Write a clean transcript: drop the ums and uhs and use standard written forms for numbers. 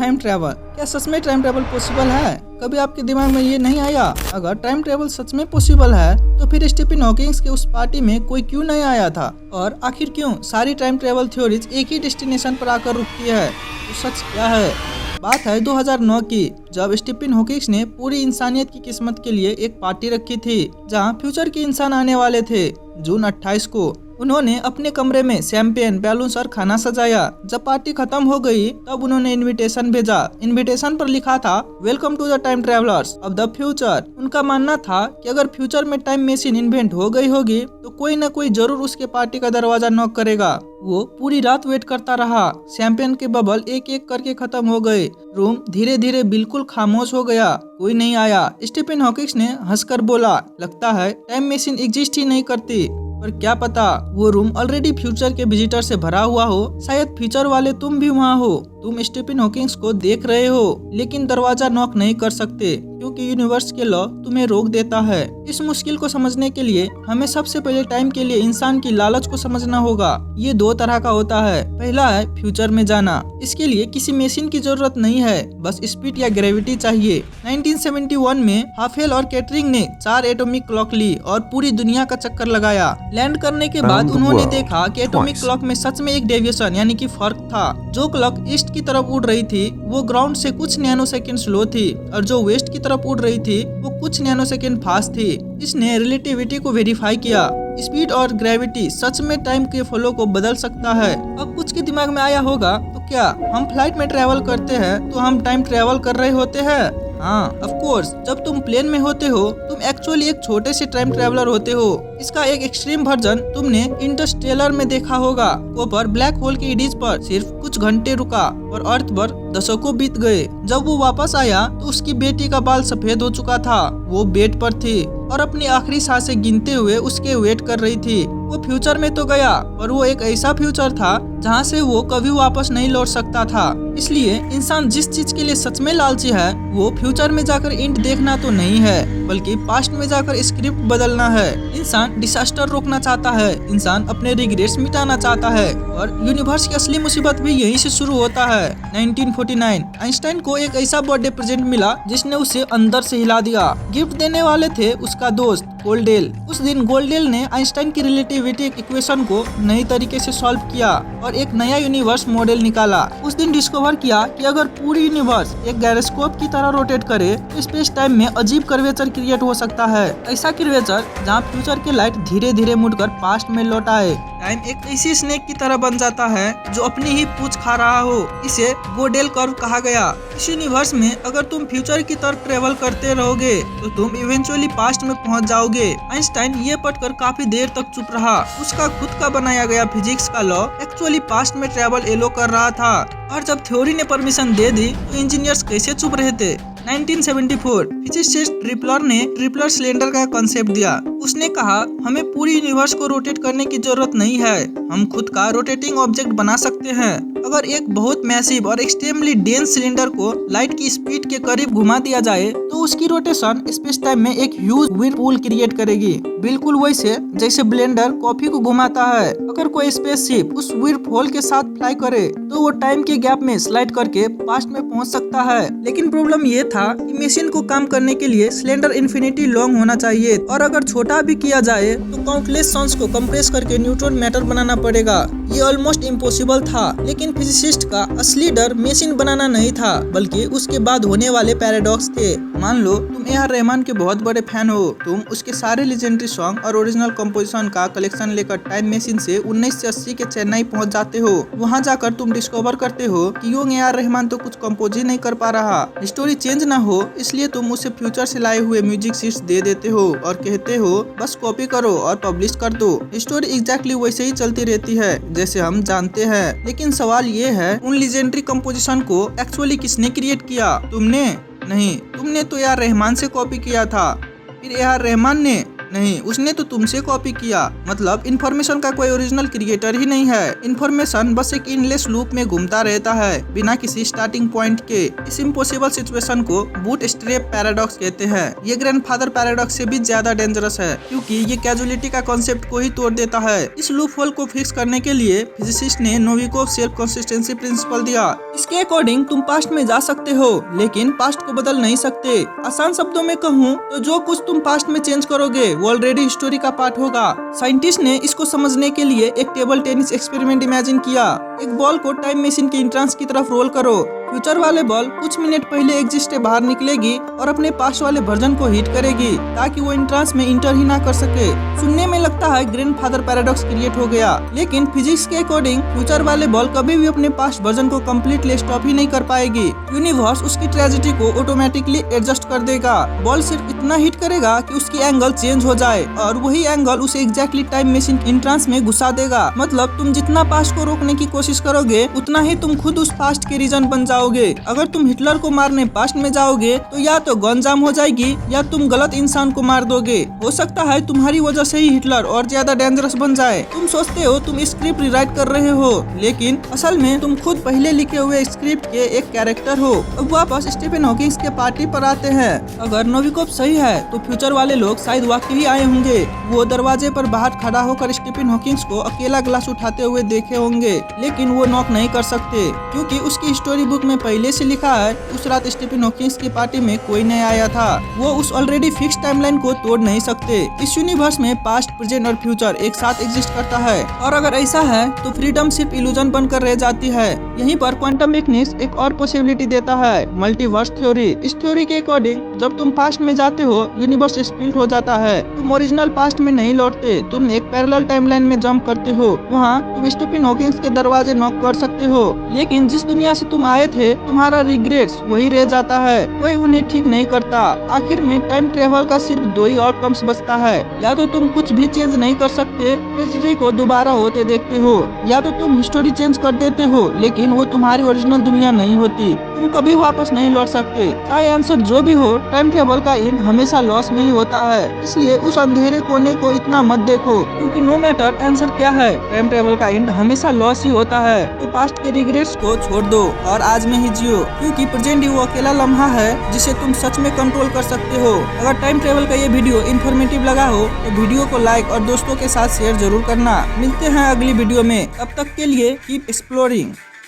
Time travel, क्या सच में time travel possible है? कभी आपके दिमाग में ये नहीं आया? अगर टाइम ट्रैवल सच में पॉसिबल है तो फिर स्टीफन हॉकिंग के उस पार्टी में कोई क्यों नहीं आया था? और आखिर क्यों सारी टाइम ट्रैवल थ्योरीज एक ही डेस्टिनेशन पर आकर रुकती है? तो सच क्या है? बात है 2009 की, जब स्टीफन हॉकिंग ने पूरी इंसानियत की किस्मत के लिए एक पार्टी रखी थी जहां फ्यूचर के इंसान आने वाले थे। जून 28 को उन्होंने अपने कमरे में शैंपेन, बैलून्स और खाना सजाया। जब पार्टी खत्म हो गई तब उन्होंने इनविटेशन भेजा। इनविटेशन पर लिखा था, welcome to the time travellers of the future. उनका मानना था कि अगर फ्यूचर में टाइम मशीन इन्वेंट हो गई होगी तो कोई न कोई जरूर उसके पार्टी का दरवाजा नॉक करेगा। वो पूरी रात वेट करता रहा। शैंपेन के बबल एक एक करके खत्म हो गए। रूम धीरे धीरे बिल्कुल खामोश हो गया। कोई नहीं आया। स्टीफन हॉकिंग ने हंसकर बोला, लगता है टाइम मशीन एग्जिस्ट ही नहीं करती। पर क्या पता वो रूम ऑलरेडी फ्यूचर के विजिटर से भरा हुआ हो। शायद फ्यूचर वाले तुम भी वहाँ हो। तुम स्टीफन हॉकिंग को देख रहे हो लेकिन दरवाजा नॉक नहीं कर सकते क्योंकि यूनिवर्स के लॉ तुम्हें रोक देता है। इस मुश्किल को समझने के लिए हमें सबसे पहले टाइम के लिए इंसान की लालच को समझना होगा। ये दो तरह का होता है। पहला है फ्यूचर में जाना। इसके लिए किसी मशीन की जरूरत नहीं है, बस स्पीड या ग्रेविटी चाहिए। 1971 में हाफेल और कैटरिंग ने 4 एटॉमिक क्लॉक ली और पूरी दुनिया का चक्कर लगाया। लैंड करने के बाद उन्होंने देखा कि एटॉमिक क्लॉक में सच में एक डेविएशन यानी कि फर्क था। जो क्लॉक ईस्ट की तरफ उड़ रही थी वो ग्राउंड से कुछ नैनो सेकंड स्लो थी और जो वेस्ट की तरफ उड़ रही थी वो कुछ नैनो सेकंड फास्ट थी। इसने रिलेटिविटी को वेरीफाई किया। स्पीड और ग्रेविटी सच में टाइम के फ्लो को बदल सकता है। अब कुछ के दिमाग में आया होगा, तो क्या हम फ्लाइट में ट्रेवल करते हैं तो हम टाइम ट्रेवल कर रहे होते हैं? हाँ, ऑफ कोर्स। जब तुम प्लेन में होते हो तुम एक्चुअली एक छोटे से टाइम ट्रेवलर होते हो। इसका एक एक्सट्रीम वर्जन तुमने इंटरस्टेलर में देखा होगा। कॉपर ब्लैक होल के एडिज पर सिर्फ कुछ घंटे रुका और अर्थ पर दशकों बीत गए। जब वो वापस आया तो उसकी बेटी का बाल सफेद हो चुका था। वो बेड पर थी और अपनी आखिरी सांसें गिनते हुए उसके वेट कर रही थी। वो फ्यूचर में तो गया पर वो एक ऐसा फ्यूचर था जहाँ से वो कभी वापस नहीं लौट सकता था। इसलिए इंसान जिस चीज के लिए सच में लालची है वो फ्यूचर में जाकर इंट देखना तो नहीं है बल्कि पास्ट में जाकर स्क्रिप्ट बदलना है। इंसान डिसास्टर रोकना चाहता है। इंसान अपने रिग्रेट्स मिटाना चाहता है और यूनिवर्स की असली मुसीबत भी यहीं से शुरू होता है। 1949 आइंस्टाइन को एक ऐसा बर्थडे प्रेजेंट मिला जिसने उसे अंदर से हिला दिया। गिफ्ट देने वाले थे उसका दोस्त गोल्डेल। उस दिन गोल्डेल ने आइंस्टाइन की रिलेटिविटी इक्वेशन को नई तरीके से सॉल्व किया और एक नया यूनिवर्स मॉडल निकाला। उस दिन डिस्कवर किया कि अगर पूरी यूनिवर्स एक गायरोस्कोप की तरह रोटेट करे तो स्पेस टाइम में अजीब कर्वेचर क्रिएट हो सकता है। ऐसा कर्वेचर जहाँ फ्यूचर की लाइट धीरे धीरे मुड़कर पास्ट में लौट आए। टाइम एक ऐसी स्नेक की तरह बन जाता है जो अपनी ही पूंछ खा रहा हो। इसे गोडेल कर्व कहा गया। इस यूनिवर्स में अगर तुम फ्यूचर की तरफ ट्रेवल करते रहोगे तो तुम इवेंचुअली पास्ट में पहुंच जाओगे। आइंस्टाइन ये पढ़कर काफी देर तक चुप रहा। उसका खुद का बनाया गया फिजिक्स का लॉ एक्चुअली पास्ट में ट्रेवल एलो कर रहा था और जब थ्योरी ने परमिशन दे दी तो इंजीनियर्स कैसे चुप रहे थे। 1974 फिजिसिस्ट ट्रिपलर ने ट्रिपलर सिलेंडर का कॉन्सेप्ट दिया। उसने कहा, हमें पूरी यूनिवर्स को रोटेट करने की जरूरत नहीं है, हम खुद का रोटेटिंग ऑब्जेक्ट बना सकते हैं। अगर एक बहुत मैसिव और एक्सट्रीमली डेंस सिलेंडर को लाइट की स्पीड के करीब घुमा दिया जाए तो उसकी रोटेशन स्पेस टाइम में एक ह्यूज व्हिरलपूल क्रिएट करेगी, बिल्कुल वैसे जैसे ब्लेंडर कॉफी को घुमाता है। अगर कोई स्पेसशिप उस व्हिरलपूल के साथ फ्लाई करे तो वो टाइम के गैप में स्लाइड करके पास्ट में पहुंच सकता है। लेकिन प्रॉब्लम ये था कि मशीन को काम करने के लिए सिलेंडर इन्फिनिटी लॉन्ग होना चाहिए और अगर छोटा भी किया जाए तो काउंटलेस सन्स को कंप्रेस करके न्यूट्रॉन मैटर बनाना पड़ेगा। ये ऑलमोस्ट इम्पॉसिबल था। लेकिन फिजिसिस्ट का असली डर मशीन बनाना नहीं था बल्कि उसके बाद होने वाले पैराडॉक्स थे। मान लो तुम ए आर रहमान के बहुत बड़े फैन हो। तुम उसके सारे लेजेंडरी सॉन्ग और ओरिजिनल कंपोजिशन का कलेक्शन लेकर टाइम मशीन से 1980 के चेन्नई पहुंच जाते हो। वहां जाकर तुम डिस्कवर करते हो कि योंग ए आर रहमान तो कुछ कंपोज ही नहीं कर पा रहा। स्टोरी चेंज ना हो इसलिए तुम उसे फ्यूचर से लाए हुए म्यूजिक शीट्स दे देते हो और कहते हो बस कॉपी करो और पब्लिश कर दो। स्टोरी एग्जैक्टली वैसे ही चलती रहती है जैसे हम जानते हैं। लेकिन सवाल ये है, उन लेजेंडरी कंपोजिशन को एक्चुअली किसने क्रिएट किया? तुमने नहीं, तुमने तो ए आर रहमान से कॉपी किया था। फिर ए आर रहमान ने नहीं, उसने तो तुमसे कॉपी किया। मतलब इन्फॉर्मेशन का कोई ओरिजिनल क्रिएटर ही नहीं है। इन्फॉर्मेशन बस एक इनलेस लूप में घूमता रहता है बिना किसी स्टार्टिंग पॉइंट के। इस इम्पॉसिबल सिचुएशन को बूटस्ट्रैप पैराडॉक्स कहते हैं। ये ग्रैंडफादर पैराडॉक्स से भी ज्यादा डेंजरस है क्योंकि ये कैजुअलिटी का कॉन्सेप्ट को ही तोड़ देता है। इस लूप होल को फिक्स करने के लिए फिजिसिस्ट ने नोविकोव सेल्फ कंसिस्टेंसी प्रिंसिपल दिया। इसके अकॉर्डिंग तुम पास्ट में जा सकते हो लेकिन पास्ट को बदल नहीं सकते। आसान शब्दों में कहूँ तो जो कुछ तुम पास्ट में चेंज करोगे वो ऑलरेडी हिस्टोरी का पार्ट होगा। साइंटिस्ट ने इसको समझने के लिए एक टेबल टेनिस एक्सपेरिमेंट इमेजिन किया। एक बॉल को टाइम मशीन के एंट्रेंस की तरफ रोल करो। फ्यूचर वाले बॉल कुछ मिनट पहले एग्जिस्ट से बाहर निकलेगी और अपने पास्ट वाले वर्जन को हिट करेगी ताकि वो एंट्रेंस में इंटर ही ना कर सके। सुनने में लगता है ग्रैंडफादर पैराडॉक्स क्रिएट हो गया, लेकिन फिजिक्स के अकॉर्डिंग फ्यूचर वाले बॉल कभी भी अपने पास्ट वर्जन को कम्प्लीटली स्टॉप ही नहीं कर पाएगी। यूनिवर्स उसकी ट्रेजेडी को ऑटोमेटिकली एडजस्ट कर देगा। बॉल सिर्फ इतना हिट करेगा कि उसकी एंगल चेंज हो जाए और वही एंगल उसे एग्जैक्टली टाइम मशीन एंट्रेंस में घुसा देगा। मतलब तुम जितना पास्ट को रोकने की कोशिश करोगे उतना ही तुम खुद उस पास्ट के रीजन बन जाओगे। अगर तुम हिटलर को मारने पास्ट में जाओगे तो या तो गन जाम हो जाएगी या तुम गलत इंसान को मार दोगे। हो सकता है तुम्हारी वजह से ही हिटलर और ज्यादा डेंजरस बन जाए। तुम सोचते हो तुम स्क्रिप्ट रिराइट कर रहे हो, लेकिन असल में तुम खुद पहले लिखे हुए स्क्रिप्ट के एक कैरेक्टर हो। अब वापस स्टीफन हॉकिंग के पार्टी पर आते हैं। अगर नोविकोव सही है तो फ्यूचर वाले लोग शायद वाकई ही आए होंगे। वो दरवाजे पर बाहर खड़ा होकर स्टीफन हॉकिंग को अकेला ग्लास उठाते हुए देखे होंगे, लेकिन वो नॉक नहीं कर सकते क्योंकि उसकी स्टोरी बुक में पहले से लिखा है उस रात स्टीफन हॉकिंग की पार्टी में कोई नहीं आया था। वो उस ऑलरेडी फिक्स टाइमलाइन को तोड़ नहीं सकते। इस यूनिवर्स में पास्ट, प्रेजेंट और फ्यूचर एक साथ एग्जिस्ट करता है और अगर ऐसा है तो फ्रीडम सिर्फ इल्यूजन बनकर रह जाती है। यहीं पर क्वांटम मैकेनिक्स एक और पॉसिबिलिटी देता है, मल्टीवर्स थ्योरी। इस थ्योरी के अकॉर्डिंग जब तुम पास्ट में जाते हो यूनिवर्स स्प्लिट हो जाता है। तुम ओरिजिनल पास्ट में नहीं लौटते, तुम एक पैरेलल टाइमलाइन में जंप करते हो। वहाँ तुम स्टीफन हॉकिंग के दरवाजे नॉक कर सकते हो, लेकिन जिस दुनिया से तुम आए थे तुम्हारा रिग्रेट्स वही रह जाता है। कोई उन्हें ठीक नहीं करता। आखिर में टाइम ट्रेवल का सिर्फ दो ही आउटकम्स बचता है, या तो तुम कुछ भी चेंज नहीं कर सकते, हिस्ट्री को दोबारा होते देखते हो, या तो तुम हिस्टोरी चेंज कर देते हो लेकिन वो तुम्हारी ओरिजिनल दुनिया नहीं होती। तुम कभी वापस नहीं लौट सकते। चाहे आंसर जो भी हो, टाइम ट्रेवल का एंड हमेशा लॉस में ही होता है। इसलिए उस अंधेरे कोने को इतना मत देखो, क्योंकि नो मैटर आंसर क्या है, टाइम ट्रेवल का एंड हमेशा लॉस ही होता है। तो पास्ट के रिग्रेट्स को छोड़ दो और आज में ही जियो, क्योंकि प्रेजेंट ही वो अकेला लम्हा है जिसे तुम सच में कंट्रोल कर सकते हो। अगर टाइम ट्रेवल का ये वीडियो इन्फॉर्मेटिव लगा हो तो वीडियो को लाइक और दोस्तों के साथ शेयर जरूर करना। मिलते हैं अगली वीडियो में, तब तक के लिए कीप एक्सप्लोरिंग।